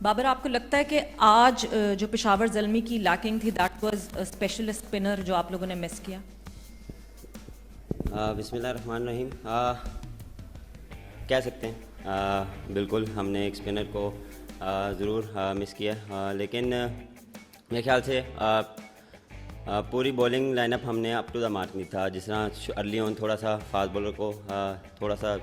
बाबर, आपको लगता है कि आज जो पेशावर ज़ल्मी की लैकिंग थी दैट वाज स्पेशलिस्ट स्पिनर जो आप लोगों ने मिस किया? बिस्मिल्लाहिर्रहमानिर्रहीम। कह सकते हैं बिल्कुल हमने एक स्पिनर को ज़रूर मिस किया, लेकिन मेरे ख्याल से पूरी बॉलिंग लाइनअप हमने अप टू द मार्क नहीं था। जिस तरह अर्ली ऑन थोड़ा सा फास्ट बॉलर को थोड़ा सा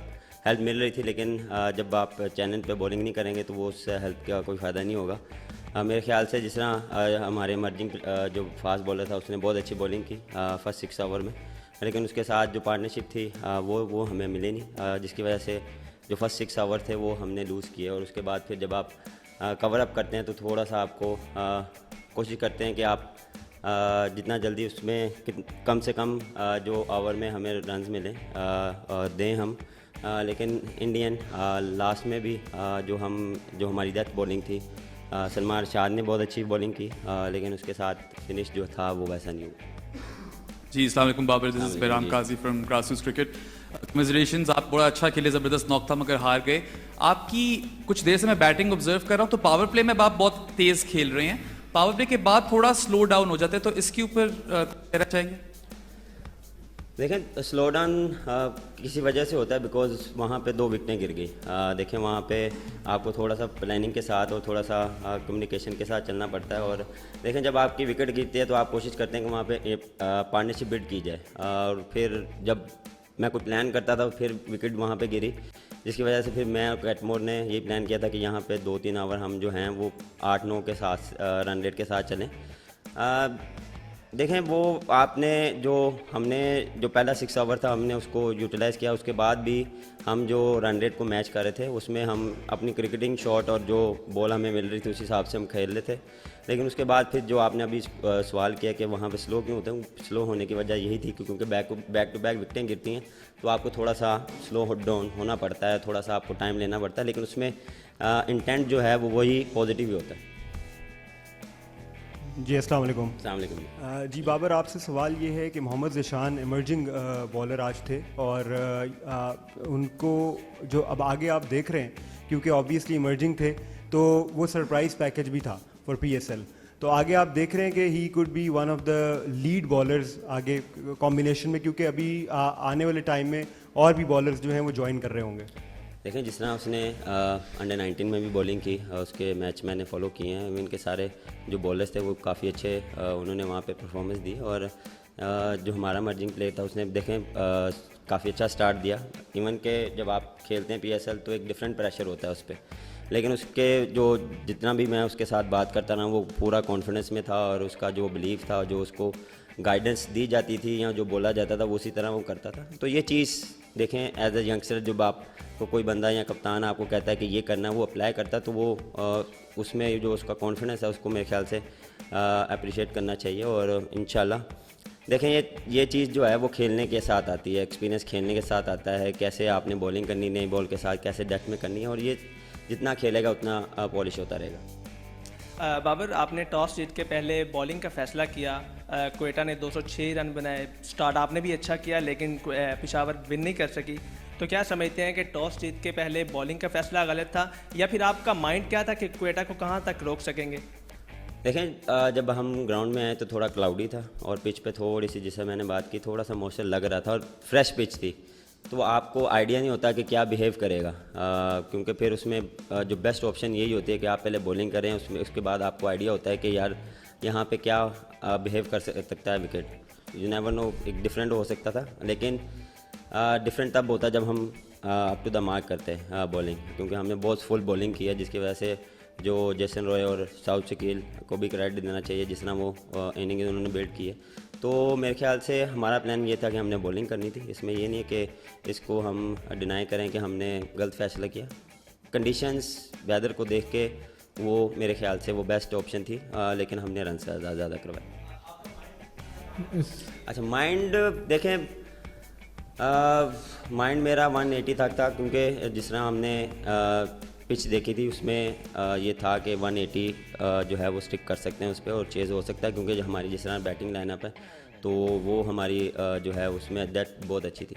हेल्प मिल रही थी, लेकिन जब आप चैनल पे बॉलिंग नहीं करेंगे तो वो उससे हेल्प का कोई फ़ायदा नहीं होगा। मेरे ख्याल से जिस तरह हमारे इमर्जिंग जो फास्ट बॉलर था उसने बहुत अच्छी बॉलिंग की फर्स्ट 6 ओवर में, लेकिन उसके साथ जो पार्टनरशिप थी वो हमें मिली नहीं, जिसकी वजह से जो फर्स्ट 6 ओवर थे वो हमने लूज़ किए। और उसके बाद फिर जब आप कवर अप करते हैं तो थोड़ा सा आपको कोशिश करते हैं कि आप जितना जल्दी उसमें कम से कम जो ओवर में हमें रन्स मिलें दें हम, लेकिन इंडियन लास्ट में भी जो हमारी डेथ बॉलिंग थी, सलमान शाद ने बहुत अच्छी बॉलिंग की, लेकिन उसके साथ फिनिश जो था वो वैसा नहीं हुआ। जी, अस्सलाम वालेकुम Babar, this is Bairam Qazi from grassroots cricket. Congratulations, आप बड़ा अच्छा खेले, ज़बरदस्त नॉक था मगर हार गए। आपकी कुछ देर से मैं बैटिंग ऑब्जर्व कर रहा हूँ तो पावर प्ले में आप बहुत तेज़ खेल रहे हैं, पावर प्ले के बाद थोड़ा स्लो डाउन हो जाते हैं, तो इसके ऊपर कहना चाहेंगे? देखें, स्लो डाउन किसी वजह से होता है बिकॉज वहाँ पे 2 विकटें गिर गई। देखें वहाँ पे आपको थोड़ा सा प्लानिंग के साथ और थोड़ा सा कम्युनिकेशन के साथ चलना पड़ता है। और देखें, जब आपकी विकेट गिरती है तो आप कोशिश करते हैं कि वहाँ पे पार्टनरशिप बिल्ड की जाए, और फिर जब मैं कुछ प्लान करता था फिर विकेट वहाँ पे गिरी, जिसकी वजह से फिर मैं और कैटमोर ने यही प्लान किया था कि यहाँ पे 2-3 ओवर हम जो हैं वो 8-9 के साथ रन रेट के साथ चलें। देखें, वो आपने हमने जो पहला 6 ओवर था हमने उसको यूटिलाइज़ किया। उसके बाद भी हम जो रन रेट को मैच कर रहे थे उसमें हम अपनी क्रिकेटिंग शॉट और जो बॉल हमें मिल रही थी उस हिसाब से हम खेल रहे थे। लेकिन उसके बाद फिर जो आपने अभी सवाल किया कि वहाँ पे स्लो क्यों होते हैं, स्लो होने की वजह यही थी क्योंकि बैक टू बैक विकटें गिरती हैं तो आपको थोड़ा सा स्लो डाउन होना पड़ता है, थोड़ा सा आपको टाइम लेना पड़ता है, लेकिन उसमें इंटेंट जो है वो वही पॉजिटिव ही होता है। जी, अस्सलाम वालेकुम। अस्सलाम वालेकुम। जी बाबर, आपसे सवाल ये है कि मोहम्मद ज़िशान इमर्जिंग बॉलर आज थे और उनको जो अब आगे आप देख रहे हैं क्योंकि ऑब्वियसली इमर्जिंग थे तो वो सरप्राइज़ पैकेज भी था फॉर PSL, तो आगे आप देख रहे हैं कि he could be one of the lead bowlers आगे कॉम्बिनेशन में, क्योंकि अभी आने वाले टाइम में और भी बॉलर्स जो हैं वो ज्वाइन कर रहे होंगे। देखें, जिस तरह उसने अंडर 19 में भी बॉलिंग की, उसके मैच मैंने फॉलो किए हैं, इनके सारे जो बॉलर्स थे वो काफ़ी अच्छे उन्होंने वहाँ पे परफॉर्मेंस दी। और जो हमारा मर्जिंग प्लेयर था उसने देखें काफ़ी अच्छा स्टार्ट दिया। इवन के जब आप खेलते हैं PSL तो एक डिफरेंट प्रेशर होता है उस पर, लेकिन उसके जो जितना भी मैं उसके साथ बात करता रहा वो पूरा कॉन्फिडेंस में था और उसका जो बिलीव था, जो उसको गाइडेंस दी जाती थी या जो बोला जाता था वो उसी तरह वो करता था। तो ये चीज़ देखें, एज ए यंगस्टर जब आपको कोई बंदा या कप्तान आपको कहता है कि ये करना है, वो अप्लाई करता तो वो उसमें जो उसका कॉन्फिडेंस है उसको मेरे ख्याल से अप्रिशिएट करना चाहिए। और इंशाल्लाह देखें, ये चीज़ जो है वो खेलने के साथ आती है, एक्सपीरियंस खेलने के साथ आता है, कैसे आपने बॉलिंग करनी नई बॉल के साथ, कैसे डेथ में करनी है, और ये जितना खेलेगा उतना पॉलिश होता रहेगा। बाबर, आपने टॉस जीत के पहले बॉलिंग का फैसला किया, क्वेटा ने 206 रन बनाए, स्टार्ट आपने भी अच्छा किया लेकिन पेशावर विन नहीं कर सकी, तो क्या समझते हैं कि टॉस जीत के पहले बॉलिंग का फैसला गलत था या फिर आपका माइंड क्या था कि क्वेटा को कहाँ तक रोक सकेंगे? देखें, जब हम ग्राउंड में आए तो थोड़ा क्लाउडी था और पिच पे थोड़ी सी, जिससे मैंने बात की, थोड़ा सा मॉइस्चर लग रहा था और फ्रेश पिच थी, तो आपको आइडिया नहीं होता कि क्या बिहेव करेगा, क्योंकि फिर उसमें जो बेस्ट ऑप्शन यही होती है कि आप पहले बॉलिंग करें, उसके बाद आपको आइडिया होता है कि यार यहाँ पे क्या बिहेव कर सकता है विकेट। यू नेवर नो, एक डिफरेंट हो सकता था, लेकिन डिफरेंट तब होता जब हम अप टू द मार्क करते हैं बॉलिंग, क्योंकि हमने बहुत फुल बॉलिंग की है, जिसकी वजह से जो जेसन रॉय और साउथ शकील को भी क्रेडिट देना चाहिए जिस तरह वो इनिंग उन्होंने बिल्ड की है। तो मेरे ख्याल से हमारा प्लान ये था कि हमने बॉलिंग करनी थी, इसमें ये नहीं है कि इसको हम डिनाई करें कि हमने गलत फैसला किया। कंडीशंस वेदर को देख के वो मेरे ख्याल से वो बेस्ट ऑप्शन थी, लेकिन हमने रन से ज़्यादा करवाए। अच्छा, माइंड देखें, माइंड मेरा 180 तक था, क्योंकि जिस तरह हमने पिच देखी थी उसमें ये था कि 180 जो है वो स्टिक कर सकते हैं उस पर और चेज़ हो सकता है, क्योंकि जो हमारी जिस तरह बैटिंग लाइनअप है तो वो हमारी जो है उसमें डेथ बहुत अच्छी थी।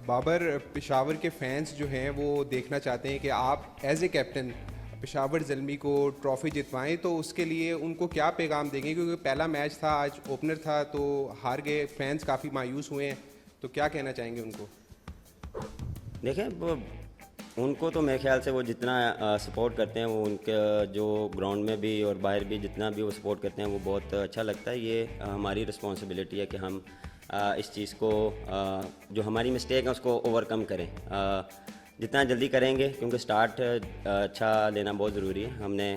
बाबर, पेशावर के फैंस जो हैं वो देखना चाहते हैं कि आप as a captain Peshawar Zalmi को ट्रॉफ़ी जितवाएं, तो उसके लिए उनको क्या पैगाम देंगे? क्योंकि पहला मैच था, आज ओपनर था, तो हार गए, फैंस काफ़ी मायूस हुए हैं, तो क्या कहना चाहेंगे उनको? देखें उनको तो मेरे ख्याल से वो जितना सपोर्ट करते हैं, वो उनके जो ग्राउंड में भी और बाहर भी जितना भी वो सपोर्ट करते हैं, वो बहुत अच्छा लगता है। ये हमारी रिस्पॉन्सिबिलिटी है कि हम इस चीज़ को जो हमारी मिस्टेक है उसको ओवरकम करें, जितना जल्दी करेंगे, क्योंकि स्टार्ट अच्छा लेना बहुत ज़रूरी है। हमने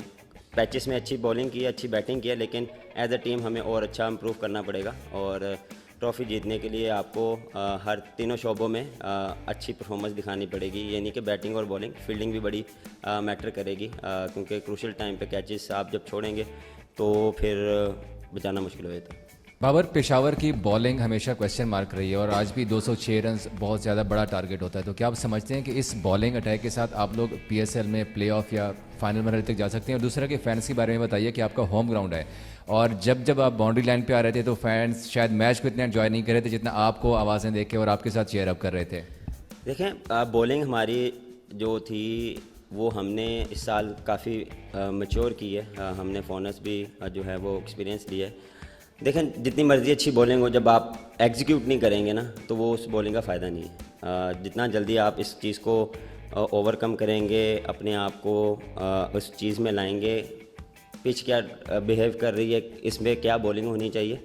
पैचेस में अच्छी बॉलिंग की है, अच्छी बैटिंग की है, लेकिन एज अ टीम हमें और अच्छा इम्प्रूव करना पड़ेगा। और ट्रॉफ़ी जीतने के लिए आपको हर तीनों शोबों में अच्छी परफॉर्मेंस दिखानी पड़ेगी। ये नहीं कि बैटिंग और बॉलिंग, फील्डिंग भी बड़ी मैटर करेगी, क्योंकि क्रूशल टाइम पे कैचेस आप जब छोड़ेंगे तो फिर बचाना मुश्किल हो जाता है। बाबर, पेशावर की बॉलिंग हमेशा क्वेश्चन मार्क रही है और आज भी 206 रन बहुत ज़्यादा बड़ा टारगेट होता है, तो क्या आप समझते हैं कि इस बॉलिंग अटैक के साथ आप लोग PSL में प्लेऑफ या फाइनल मरहले तक जा सकते हैं? और दूसरा कि फैंस के बारे में बताइए कि आपका होम ग्राउंड है और जब आप बाउंड्री लाइन पे आ रहे थे तो फैंस शायद मैच को इतना एंजॉय नहीं कर रहे थे जितना आपको आवाज़ें देख के और आपके साथ चेयर अप कर रहे थे। देखें बॉलिंग हमारी जो थी वो हमने इस साल काफ़ी मैच्योर की है, हमने फोनस भी जो है वो एक्सपीरियंस लिया है। देखें जितनी मर्ज़ी अच्छी बॉलिंग हो, जब आप एग्जीक्यूट नहीं करेंगे ना तो वो उस बॉलिंग का फ़ायदा नहीं है। जितना जल्दी आप इस चीज़ को ओवरकम करेंगे, अपने आप को उस चीज़ में लाएंगे, पिच क्या बिहेव कर रही है, इसमें क्या बॉलिंग होनी चाहिए,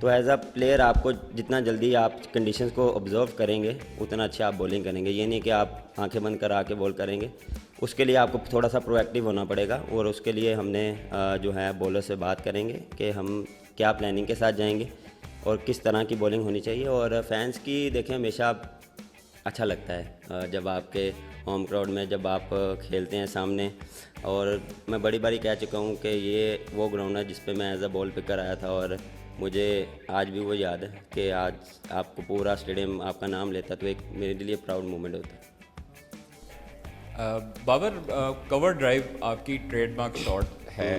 तो एज अ प्लेयर आपको जितना जल्दी आप कंडीशंस को ऑब्जर्व करेंगे उतना अच्छा आप बॉलिंग करेंगे। ये नहीं कि आप आंखें बंद कर आके बॉल करेंगे, उसके लिए आपको थोड़ा सा प्रोएक्टिव होना पड़ेगा। और उसके लिए हमने जो है बॉलर से बात करेंगे कि हम क्या प्लानिंग के साथ जाएंगे और किस तरह की बॉलिंग होनी चाहिए। और फैंस की देखें हमेशा अच्छा लगता है जब आपके होम क्राउड में जब आप खेलते हैं सामने। और मैं बड़ी बारी कह चुका हूँ कि ये वो ग्राउंड है जिस पे मैं एज अ बॉल पिकर आया था, और मुझे आज भी वो याद है कि आज आपको पूरा स्टेडियम आपका नाम लेता, तो एक मेरे लिए प्राउड मोमेंट होता है। बाबर, कवर ड्राइव आपकी ट्रेडमार्क शॉट है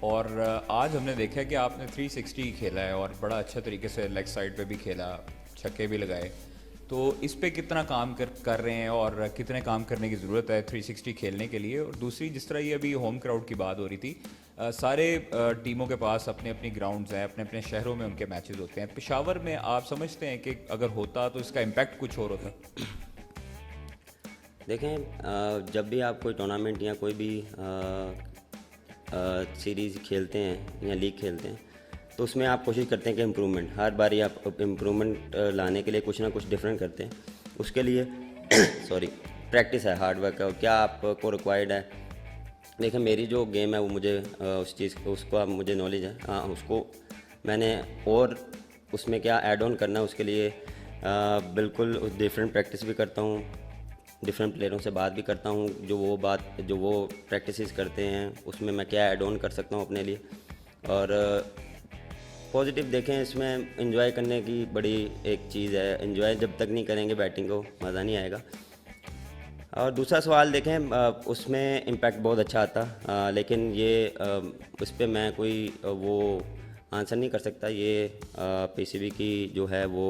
और आज हमने देखा कि आपने 360 खेला है और बड़ा अच्छा तरीके से लेग साइड पे भी खेला, छक्के भी लगाए, तो इस पे कितना काम कर रहे हैं और कितने काम करने की ज़रूरत है 360 खेलने के लिए? और दूसरी, जिस तरह ये अभी होम क्राउड की बात हो रही थी, सारे टीमों के पास अपने अपनी ग्राउंड्स हैं, अपने अपने शहरों में उनके मैचेस होते हैं। पेशावर में आप समझते हैं कि अगर होता तो इसका इम्पैक्ट कुछ और होता? देखें जब भी आप कोई टूर्नामेंट या कोई भी सीरीज़ खेलते हैं या लीग खेलते हैं तो उसमें आप कोशिश करते हैं कि इम्प्रूवमेंट, हर बारी आप इम्प्रूवमेंट लाने के लिए कुछ ना कुछ डिफरेंट करते हैं। उसके लिए सॉरी प्रैक्टिस है, हार्ड वर्क है, और क्या आपको रिक्वायर्ड है। देखें मेरी जो गेम है वो मुझे उस चीज़ उसको आप मुझे नॉलेज है, हाँ उसको मैंने और उसमें क्या ऐड ऑन करना है उसके लिए बिल्कुल डिफरेंट प्रैक्टिस भी करता हूँ, डिफरेंट प्लेयरों से बात भी करता हूँ, जो वो प्रैक्टिसेस करते हैं उसमें मैं क्या ऐड ऑन कर सकता हूँ अपने लिए। और पॉजिटिव देखें, इसमें एंजॉय करने की बड़ी एक चीज़ है, एंजॉय जब तक नहीं करेंगे बैटिंग को मज़ा नहीं आएगा। और दूसरा सवाल देखें उसमें इम्पैक्ट बहुत अच्छा आता, लेकिन ये उस पर मैं कोई वो आंसर नहीं कर सकता। ये PCB की जो है वो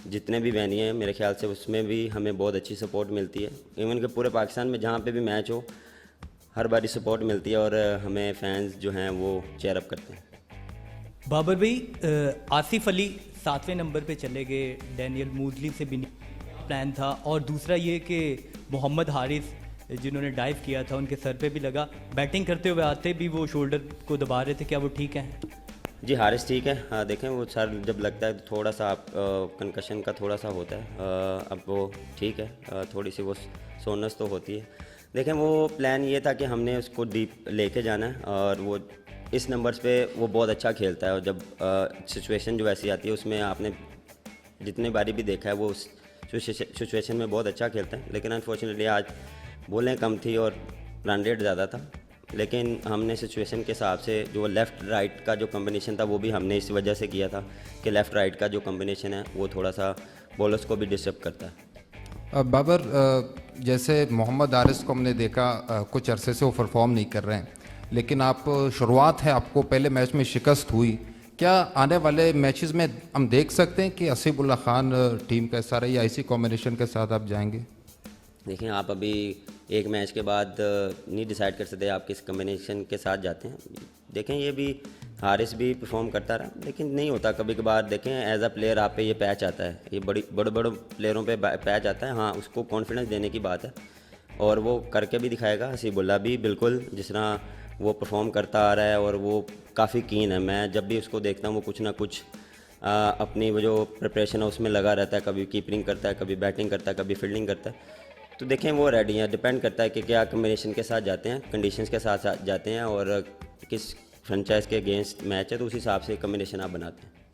जितने भी वेन्यू हैं मेरे ख्याल से उसमें भी हमें बहुत अच्छी सपोर्ट मिलती है। इवन कि पूरे पाकिस्तान में जहाँ पे भी मैच हो हर बारी सपोर्ट मिलती है और हमें फैंस जो हैं वो चेयर अप करते हैं। बाबर भाई, आसिफ अली 7वें नंबर पे चले गए, डैनियल मूजली से भी प्लान था, और दूसरा ये कि मोहम्मद हारिस जिन्होंने डाइव किया था उनके सर पे भी लगा, बैटिंग करते हुए आते भी वो शोल्डर को दबा रहे थे, क्या वो ठीक है? जी हारिस ठीक है, हाँ देखें वो सर जब लगता है तो थोड़ा सा आप कंकशन का थोड़ा सा होता है, अब वो ठीक है, थोड़ी सी वो सोनस तो होती है। देखें वो प्लान ये था कि हमने उसको डीप लेके जाना है और वो इस नंबर्स पे वो बहुत अच्छा खेलता है, और जब सिचुएशन जो ऐसी आती है उसमें आपने जितने बारी भी देखा है वो उस सिचुएशन में बहुत अच्छा खेलता है। लेकिन अनफॉर्चुनेटली आज बॉलें कम थी और रन रेट ज़्यादा था, लेकिन हमने सिचुएशन के हिसाब से जो लेफ़्ट राइट का जो कॉम्बिनेशन था वो भी हमने इस वजह से किया था कि लेफ़्ट राइट का जो कॉम्बिनेशन है वो थोड़ा सा बॉलर्स को भी डिस्टर्ब करता है। बाबर, जैसे मोहम्मद हारिस को हमने देखा कुछ अरसे से वो परफॉर्म नहीं कर रहे हैं, लेकिन आप शुरुआत है, आपको पहले मैच में शिकस्त हुई, क्या आने वाले मैचेस में हम देख सकते हैं कि आसिफुल्लाह खान टीम का हिस्सा रहे या इसी कॉम्बिनेशन के साथ आप जाएंगे? देखिए आप अभी एक मैच के बाद नहीं डिसाइड कर सकते आप किस कम्बिनेशन के साथ जाते हैं। देखें ये भी हारिस भी परफॉर्म करता रहा, लेकिन नहीं होता कभी कभार। देखें एज अ प्लेयर आप पे ये पैच आता है, ये बड़े प्लेयरों पे पैच आता है। हाँ, उसको कॉन्फिडेंस देने की बात है और वो करके भी दिखाएगा। हसीबुल्ला भी बिल्कुल जिस तरह वो परफॉर्म करता आ रहा है और वो काफ़ी कीन है। मैं जब भी उसको देखता हूँ वो कुछ ना कुछ अपनी वो जो प्रिपरेशन है उसमें लगा रहता है। कभी कीपिंग करता है, कभी बैटिंग करता है, कभी फील्डिंग करता है। तो देखें वो रेडी है, डिपेंड करता है कि क्या कम्बिनेशन के साथ जाते हैं, कंडीशंस के साथ जाते हैं और किस फ्रेंचाइज के अगेंस्ट मैच है तो उस हिसाब से कम्बिनेशन आप बनाते हैं।